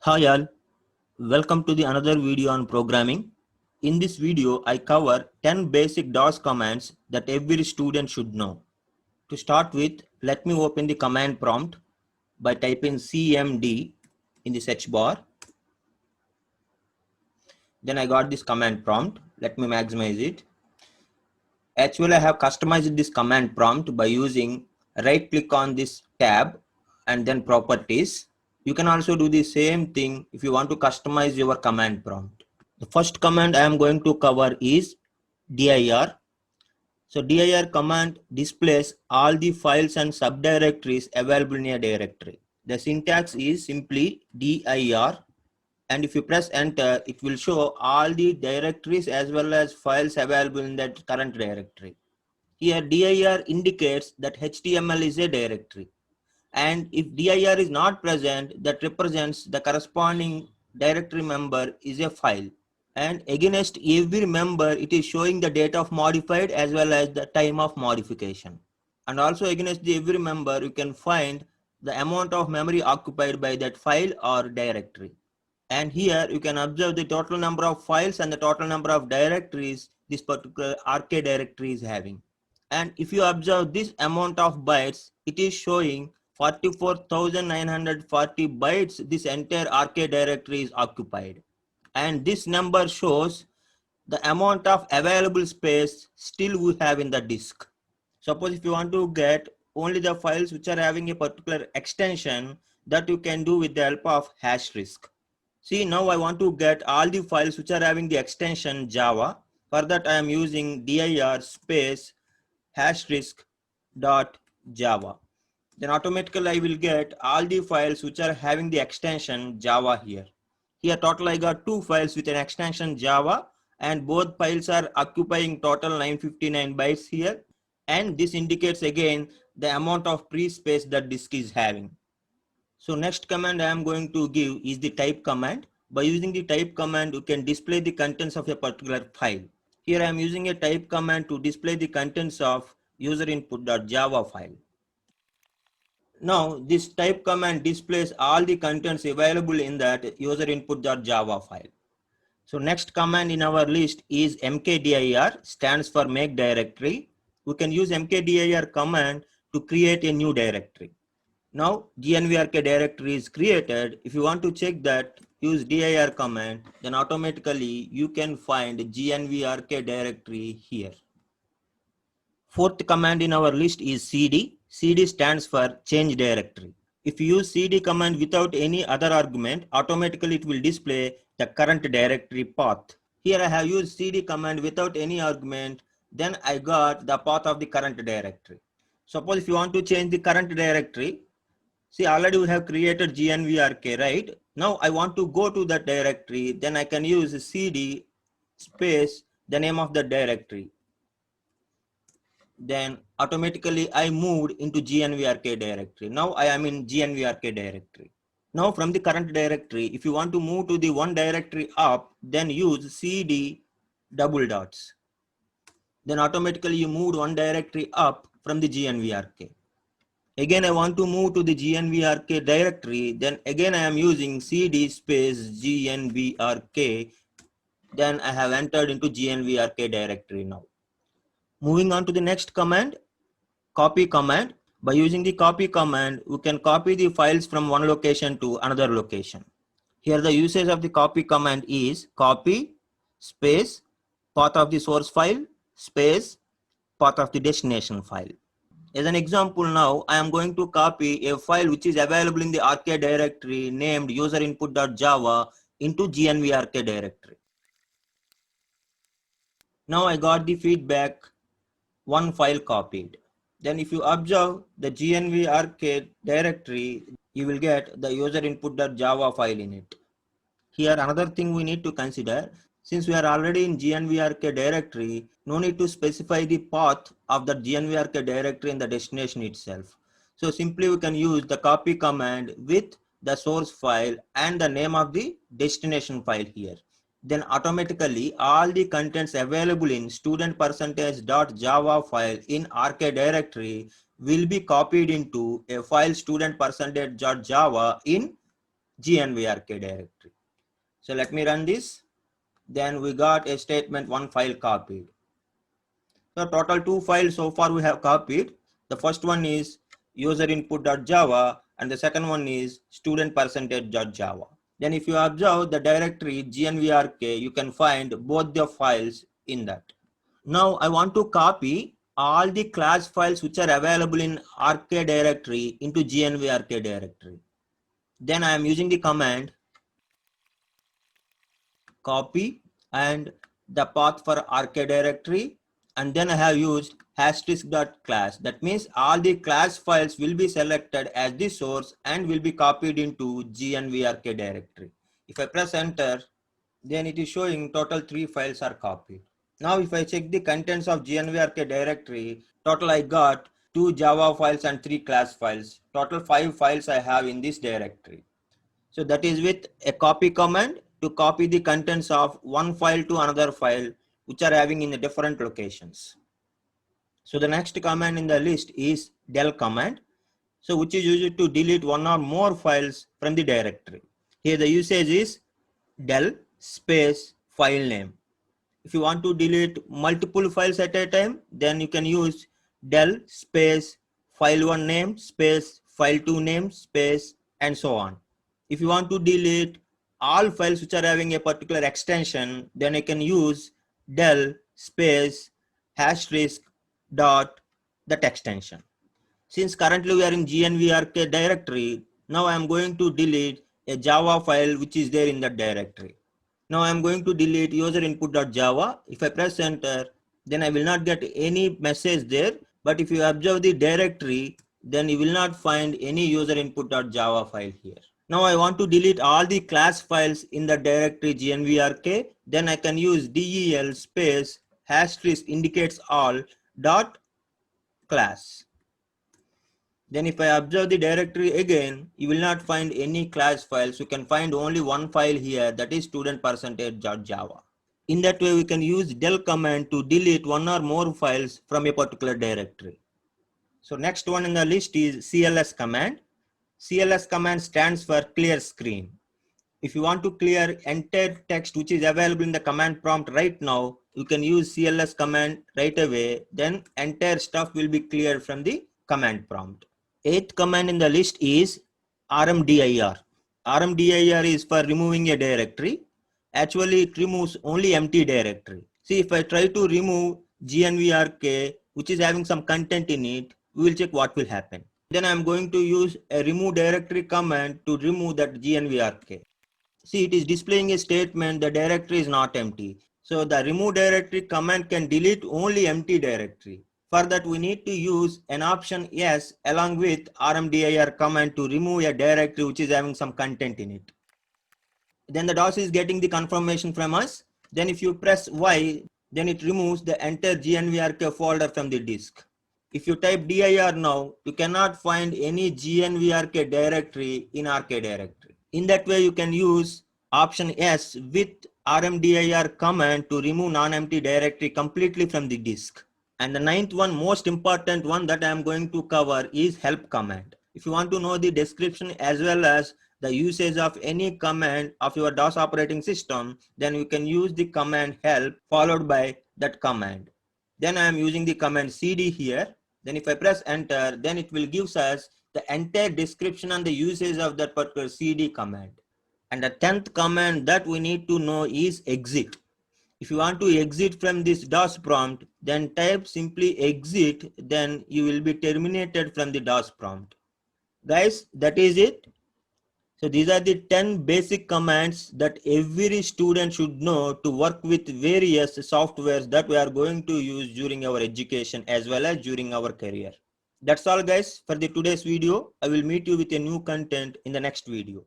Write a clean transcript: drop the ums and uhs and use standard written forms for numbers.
Hi all, welcome to the another video on programming. In this video, I cover 10 basic DOS commands that every student should know. To start with, let me open the command prompt by typing cmd in the search bar. Then I got this command prompt. Let me maximize it. Actually, I have customized this command prompt by using right click on this tab and then properties. You can also do the same thing if you want to customize your command prompt. The first command I am going to cover is dir. So dir command displays all the files and subdirectories available in a directory. The syntax is simply dir, and if you press enter, it will show all the directories as well as files available in that current directory. Here dir indicates that HTML is a directory, and if dir is not present, that represents the corresponding directory member is a file. And against every member, it is showing the date of modified as well as the time of modification. And also against every member, you can find the amount of memory occupied by that file or directory. And here you can observe the total number of files and the total number of directories this particular RK directory is having. And if you observe this amount of bytes, it is showing 44,940 bytes this entire RK directory is occupied. And this number shows the amount of available space still we have in the disk. Suppose if you want to get only the files which are having a particular extension, that you can do with the help of #. See, now I want to get all the files which are having the extension Java. For that I am using dir space #java. Then automatically I will get all the files which are having the extension Java here. Here total I got 2 files with an extension Java, and both files are occupying total 959 bytes here, and this indicates again the amount of free space that disk is having. So next command I am going to give is the type command. By using the type command, you can display the contents of a particular file. Here I am using a type command to display the contents of userinput.java file. Now this type command displays all the contents available in that userinput.java file. So next command in our list is mkdir, stands for make directory. We can use mkdir command to create a new directory. Now gnvrk directory is created. If you want to check that, use dir command, then automatically you can find gnvrk directory here. Fourth command in our list is cd. cd stands for change directory. If you use cd command without any other argument, automatically it will display the current directory path. Here I have used cd command without any argument, then I got the path of the current directory. Suppose if you want to change the current directory, see, already we have created gnvrk, right? Now I want to go to that directory, then I can use cd space the name of the directory. Then automatically I moved into gnvrk directory. Now I am in gnvrk directory. Now from the current directory, if you want to move to the one directory up, then use cd double dots. Then automatically you moved one directory up from the gnvrk. Again, I want to move to the gnvrk directory. Then again, I am using cd space gnvrk. Then I have entered into gnvrk directory now. Moving on to the next command, copy command. By using the copy command, we can copy the files from one location to another location. Here the usage of the copy command is copy space path of the source file space path of the destination file. As an example now, I am going to copy a file which is available in the RK directory named userinput.java into gnvrk directory. Now I got the feedback, one file copied. Then if you observe the gnvrk directory, you will get the userinput.java file in it. Here another thing we need to consider, since we are already in gnvrk directory, no need to specify the path of the gnvrk directory in the destination itself. So simply we can use the copy command with the source file and the name of the destination file here. Then automatically all the contents available in student%.java file in RK directory will be copied into a file student%.java in gnvrk directory. So let me run this. Then we got a statement, one file copied. So total 2 files so far we have copied. The first one is userinput.java and the second one is student%.java. Then if you observe the directory gnvrk, you can find both the files in that. Now I want to copy all the class files which are available in rk directory into gnvrk directory. Then I am using the command copy and the path for rk directory, and then I have used *class. That means all the class files will be selected as the source and will be copied into gnvrk directory. If I press enter, then it is showing total 3 files are copied. Now if I check the contents of gnvrk directory, total I got 2 Java files and 3 class files. Total 5 files I have in this directory. So that is with a copy command to copy the contents of one file to another file which are having in the different locations. So the next command in the list is del command. So which is used to delete one or more files from the directory. Here the usage is del space file name. If you want to delete multiple files at a time, then you can use del space file1 name space file2 name space and so on. If you want to delete all files which are having a particular extension, then I can use del space *# dot that extension. Since currently we are in gnvrk directory, now I am going to delete a Java file which is there in that directory. Now I am going to delete userinput.java. If I press enter, then I will not get any message there. But if you observe the directory, then you will not find any userinput.java file here. Now I want to delete all the class files in the directory gnvrk. Then I can use del space * indicates all dot class. Then if I observe the directory again, you will not find any class files. You can find only one file here, that is student%.java. In that way, we can use del command to delete one or more files from a particular directory. So next one in the list is cls command. Cls command stands for clear screen. If you want to clear entire text which is available in the command prompt right now, you can use cls command right away. Then entire stuff will be cleared from the command prompt. Eighth command in the list is rmdir. Rmdir is for removing a directory. Actually, it removes only empty directory. See, if I try to remove gnvrk, which is having some content in it, we will check what will happen. Then I am going to use a remove directory command to remove that gnvrk. See, it is displaying a statement the directory is not empty. So the remove directory command can delete only empty directory. For that, we need to use an option yes along with rmdir command to remove a directory which is having some content in it. Then the DOS is getting the confirmation from us. Then if you press Y, then it removes the entire gnvrk folder from the disk. If you type dir now, you cannot find any gnvrk directory in rk directory. In that way, you can use option S with rmdir command to remove non-empty directory completely from the disk. And the ninth one, most important one that I am going to cover is help command. If you want to know the description as well as the usage of any command of your DOS operating system, then you can use the command help followed by that command. Then I am using the command cd here. Then if I press enter, then it will give us the entire description and the usage of that particular cd command. And the 10th command that we need to know is exit. If you want to exit from this DOS prompt, then type simply exit, then you will be terminated from the DOS prompt. Guys, that is it. So these are the 10 basic commands that every student should know to work with various softwares that we are going to use during our education as well as during our career. That's all guys for the today's video. I will meet you with a new content in the next video.